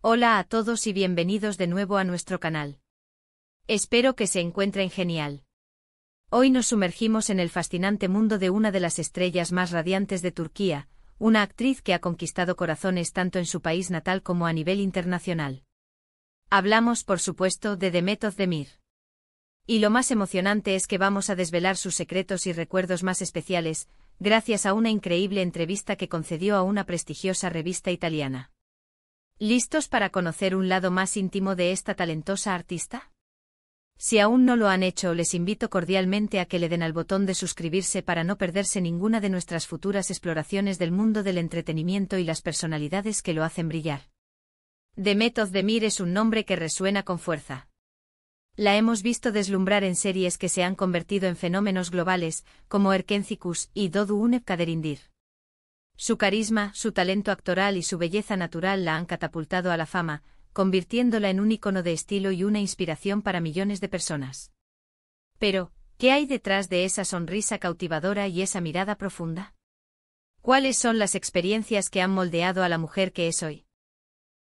Hola a todos y bienvenidos de nuevo a nuestro canal. Espero que se encuentren genial. Hoy nos sumergimos en el fascinante mundo de una de las estrellas más radiantes de Turquía, una actriz que ha conquistado corazones tanto en su país natal como a nivel internacional. Hablamos, por supuesto, de Demet Özdemir. Y lo más emocionante es que vamos a desvelar sus secretos y recuerdos más especiales, gracias a una increíble entrevista que concedió a una prestigiosa revista italiana. ¿Listos para conocer un lado más íntimo de esta talentosa artista? Si aún no lo han hecho, les invito cordialmente a que le den al botón de suscribirse para no perderse ninguna de nuestras futuras exploraciones del mundo del entretenimiento y las personalidades que lo hacen brillar. Demet Özdemir es un nombre que resuena con fuerza. La hemos visto deslumbrar en series que se han convertido en fenómenos globales, como Erkencikus y Doğu Unep Kaderindir. Su carisma, su talento actoral y su belleza natural la han catapultado a la fama, convirtiéndola en un ícono de estilo y una inspiración para millones de personas. Pero, ¿qué hay detrás de esa sonrisa cautivadora y esa mirada profunda? ¿Cuáles son las experiencias que han moldeado a la mujer que es hoy?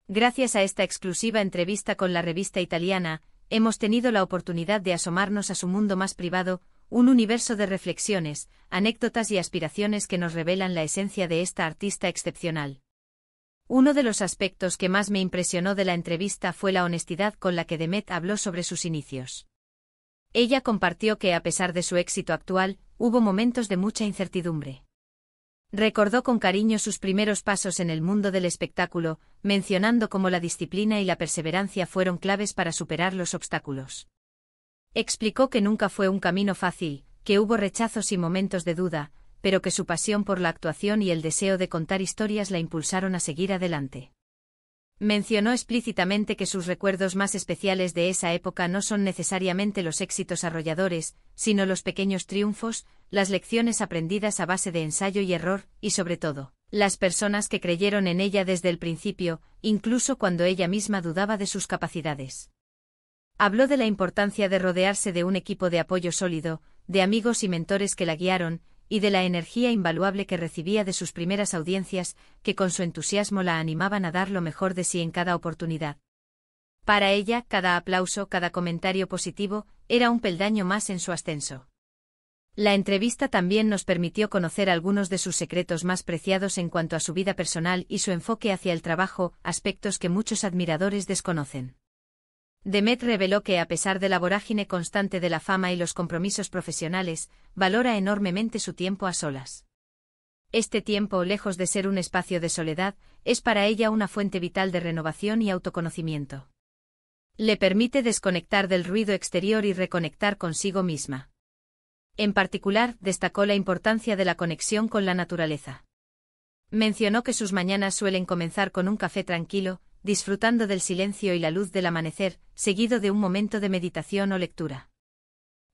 Gracias a esta exclusiva entrevista con la revista italiana, hemos tenido la oportunidad de asomarnos a su mundo más privado, un universo de reflexiones, anécdotas y aspiraciones que nos revelan la esencia de esta artista excepcional. Uno de los aspectos que más me impresionó de la entrevista fue la honestidad con la que Demet habló sobre sus inicios. Ella compartió que, a pesar de su éxito actual, hubo momentos de mucha incertidumbre. Recordó con cariño sus primeros pasos en el mundo del espectáculo, mencionando cómo la disciplina y la perseverancia fueron claves para superar los obstáculos. Explicó que nunca fue un camino fácil, que hubo rechazos y momentos de duda, pero que su pasión por la actuación y el deseo de contar historias la impulsaron a seguir adelante. Mencionó explícitamente que sus recuerdos más especiales de esa época no son necesariamente los éxitos arrolladores, sino los pequeños triunfos, las lecciones aprendidas a base de ensayo y error, y sobre todo, las personas que creyeron en ella desde el principio, incluso cuando ella misma dudaba de sus capacidades. Habló de la importancia de rodearse de un equipo de apoyo sólido, de amigos y mentores que la guiaron, y de la energía invaluable que recibía de sus primeras audiencias, que con su entusiasmo la animaban a dar lo mejor de sí en cada oportunidad. Para ella, cada aplauso, cada comentario positivo, era un peldaño más en su ascenso. La entrevista también nos permitió conocer algunos de sus secretos más preciados en cuanto a su vida personal y su enfoque hacia el trabajo, aspectos que muchos admiradores desconocen. Demet reveló que, a pesar de la vorágine constante de la fama y los compromisos profesionales, valora enormemente su tiempo a solas. Este tiempo, lejos de ser un espacio de soledad, es para ella una fuente vital de renovación y autoconocimiento. Le permite desconectar del ruido exterior y reconectar consigo misma. En particular, destacó la importancia de la conexión con la naturaleza. Mencionó que sus mañanas suelen comenzar con un café tranquilo, disfrutando del silencio y la luz del amanecer, seguido de un momento de meditación o lectura.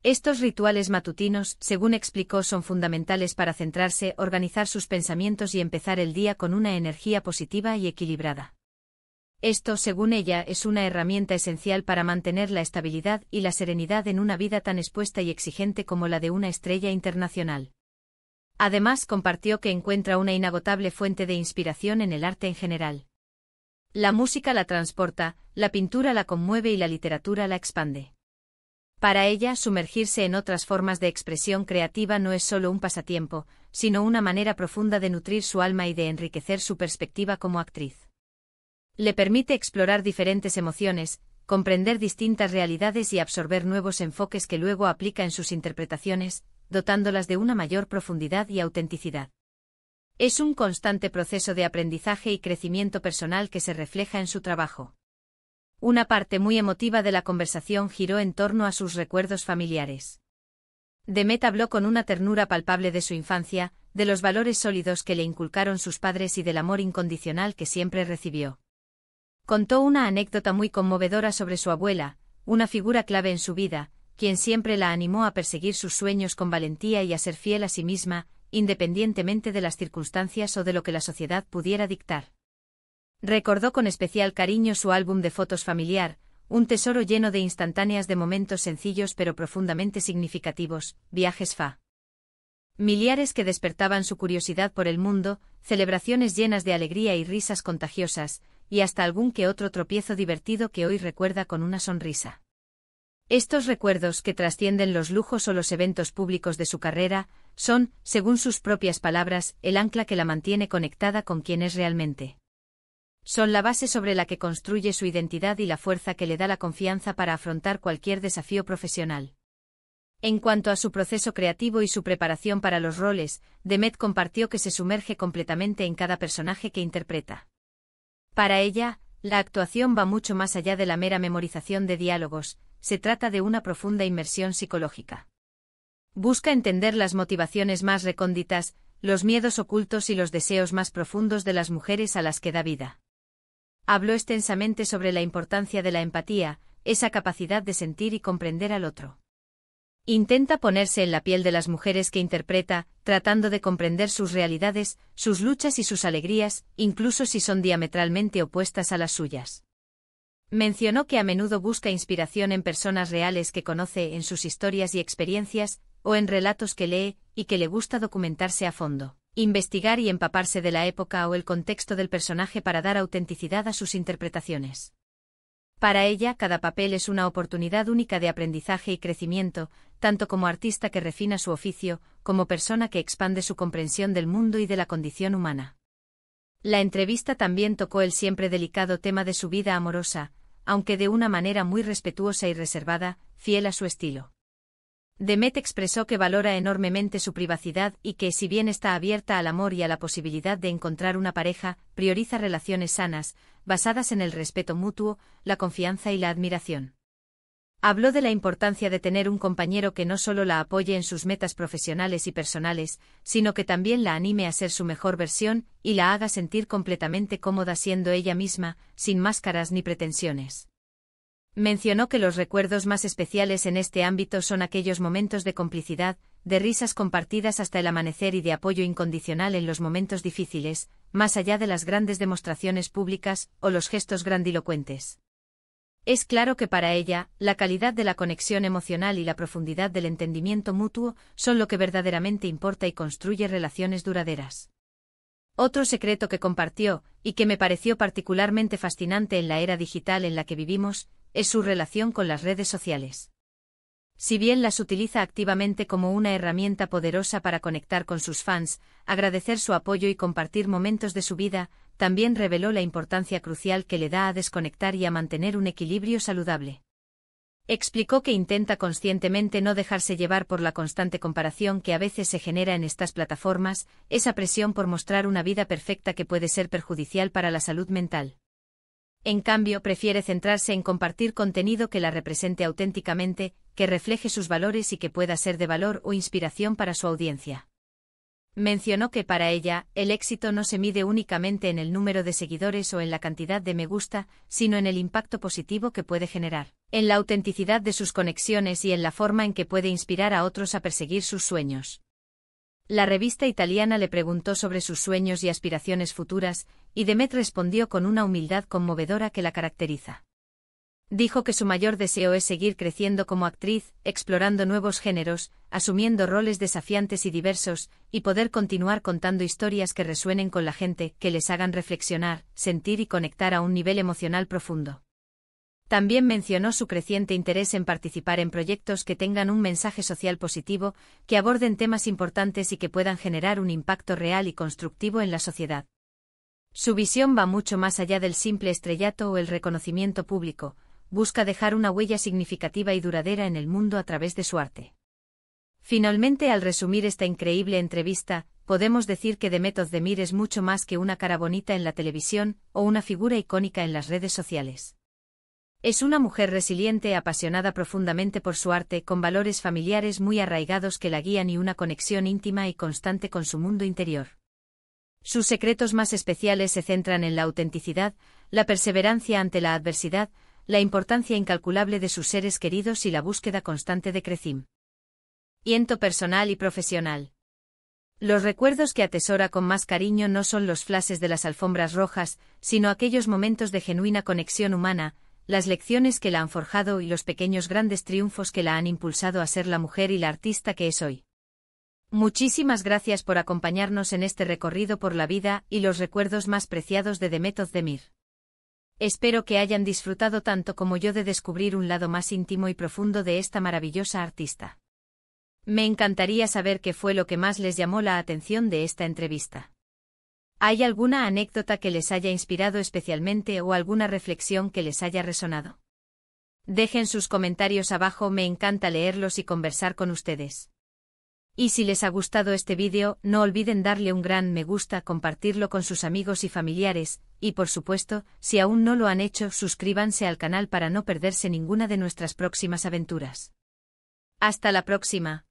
Estos rituales matutinos, según explicó, son fundamentales para centrarse, organizar sus pensamientos y empezar el día con una energía positiva y equilibrada. Esto, según ella, es una herramienta esencial para mantener la estabilidad y la serenidad en una vida tan expuesta y exigente como la de una estrella internacional. Además, compartió que encuentra una inagotable fuente de inspiración en el arte en general. La música la transporta, la pintura la conmueve y la literatura la expande. Para ella, sumergirse en otras formas de expresión creativa no es solo un pasatiempo, sino una manera profunda de nutrir su alma y de enriquecer su perspectiva como actriz. Le permite explorar diferentes emociones, comprender distintas realidades y absorber nuevos enfoques que luego aplica en sus interpretaciones, dotándolas de una mayor profundidad y autenticidad. Es un constante proceso de aprendizaje y crecimiento personal que se refleja en su trabajo. Una parte muy emotiva de la conversación giró en torno a sus recuerdos familiares. Demet habló con una ternura palpable de su infancia, de los valores sólidos que le inculcaron sus padres y del amor incondicional que siempre recibió. Contó una anécdota muy conmovedora sobre su abuela, una figura clave en su vida, quien siempre la animó a perseguir sus sueños con valentía y a ser fiel a sí misma, independientemente de las circunstancias o de lo que la sociedad pudiera dictar. Recordó con especial cariño su álbum de fotos familiar, un tesoro lleno de instantáneas de momentos sencillos pero profundamente significativos, viajes familiares que despertaban su curiosidad por el mundo, celebraciones llenas de alegría y risas contagiosas, y hasta algún que otro tropiezo divertido que hoy recuerda con una sonrisa. Estos recuerdos, que trascienden los lujos o los eventos públicos de su carrera, son, según sus propias palabras, el ancla que la mantiene conectada con quien es realmente. Son la base sobre la que construye su identidad y la fuerza que le da la confianza para afrontar cualquier desafío profesional. En cuanto a su proceso creativo y su preparación para los roles, Demet compartió que se sumerge completamente en cada personaje que interpreta. Para ella, la actuación va mucho más allá de la mera memorización de diálogos, se trata de una profunda inmersión psicológica. Busca entender las motivaciones más recónditas, los miedos ocultos y los deseos más profundos de las mujeres a las que da vida. Habló extensamente sobre la importancia de la empatía, esa capacidad de sentir y comprender al otro. Intenta ponerse en la piel de las mujeres que interpreta, tratando de comprender sus realidades, sus luchas y sus alegrías, incluso si son diametralmente opuestas a las suyas. Mencionó que a menudo busca inspiración en personas reales que conoce, en sus historias y experiencias, o en relatos que lee, y que le gusta documentarse a fondo, investigar y empaparse de la época o el contexto del personaje para dar autenticidad a sus interpretaciones. Para ella, cada papel es una oportunidad única de aprendizaje y crecimiento, tanto como artista que refina su oficio, como persona que expande su comprensión del mundo y de la condición humana. La entrevista también tocó el siempre delicado tema de su vida amorosa, aunque de una manera muy respetuosa y reservada, fiel a su estilo. Demet expresó que valora enormemente su privacidad y que, si bien está abierta al amor y a la posibilidad de encontrar una pareja, prioriza relaciones sanas, basadas en el respeto mutuo, la confianza y la admiración. Habló de la importancia de tener un compañero que no solo la apoye en sus metas profesionales y personales, sino que también la anime a ser su mejor versión y la haga sentir completamente cómoda siendo ella misma, sin máscaras ni pretensiones. Mencionó que los recuerdos más especiales en este ámbito son aquellos momentos de complicidad, de risas compartidas hasta el amanecer y de apoyo incondicional en los momentos difíciles, más allá de las grandes demostraciones públicas o los gestos grandilocuentes. Es claro que para ella, la calidad de la conexión emocional y la profundidad del entendimiento mutuo son lo que verdaderamente importa y construye relaciones duraderas. Otro secreto que compartió, y que me pareció particularmente fascinante en la era digital en la que vivimos, es su relación con las redes sociales. Si bien las utiliza activamente como una herramienta poderosa para conectar con sus fans, agradecer su apoyo y compartir momentos de su vida, también reveló la importancia crucial que le da a desconectar y a mantener un equilibrio saludable. Explicó que intenta conscientemente no dejarse llevar por la constante comparación que a veces se genera en estas plataformas, esa presión por mostrar una vida perfecta que puede ser perjudicial para la salud mental. En cambio, prefiere centrarse en compartir contenido que la represente auténticamente, que refleje sus valores y que pueda ser de valor o inspiración para su audiencia. Mencionó que para ella, el éxito no se mide únicamente en el número de seguidores o en la cantidad de me gusta, sino en el impacto positivo que puede generar, en la autenticidad de sus conexiones y en la forma en que puede inspirar a otros a perseguir sus sueños. La revista italiana le preguntó sobre sus sueños y aspiraciones futuras, y Demet respondió con una humildad conmovedora que la caracteriza. Dijo que su mayor deseo es seguir creciendo como actriz, explorando nuevos géneros, asumiendo roles desafiantes y diversos, y poder continuar contando historias que resuenen con la gente, que les hagan reflexionar, sentir y conectar a un nivel emocional profundo. También mencionó su creciente interés en participar en proyectos que tengan un mensaje social positivo, que aborden temas importantes y que puedan generar un impacto real y constructivo en la sociedad. Su visión va mucho más allá del simple estrellato o el reconocimiento público, busca dejar una huella significativa y duradera en el mundo a través de su arte. Finalmente, al resumir esta increíble entrevista, podemos decir que Demet Özdemir es mucho más que una cara bonita en la televisión o una figura icónica en las redes sociales. Es una mujer resiliente, apasionada profundamente por su arte, con valores familiares muy arraigados que la guían y una conexión íntima y constante con su mundo interior. Sus secretos más especiales se centran en la autenticidad, la perseverancia ante la adversidad, la importancia incalculable de sus seres queridos y la búsqueda constante de crecimiento personal y profesional. Los recuerdos que atesora con más cariño no son los flashes de las alfombras rojas, sino aquellos momentos de genuina conexión humana, las lecciones que la han forjado y los pequeños grandes triunfos que la han impulsado a ser la mujer y la artista que es hoy. Muchísimas gracias por acompañarnos en este recorrido por la vida y los recuerdos más preciados de Demet Özdemir. Espero que hayan disfrutado tanto como yo de descubrir un lado más íntimo y profundo de esta maravillosa artista. Me encantaría saber qué fue lo que más les llamó la atención de esta entrevista. ¿Hay alguna anécdota que les haya inspirado especialmente o alguna reflexión que les haya resonado? Dejen sus comentarios abajo, me encanta leerlos y conversar con ustedes. Y si les ha gustado este vídeo, no olviden darle un gran me gusta, compartirlo con sus amigos y familiares, y por supuesto, si aún no lo han hecho, suscríbanse al canal para no perderse ninguna de nuestras próximas aventuras. Hasta la próxima.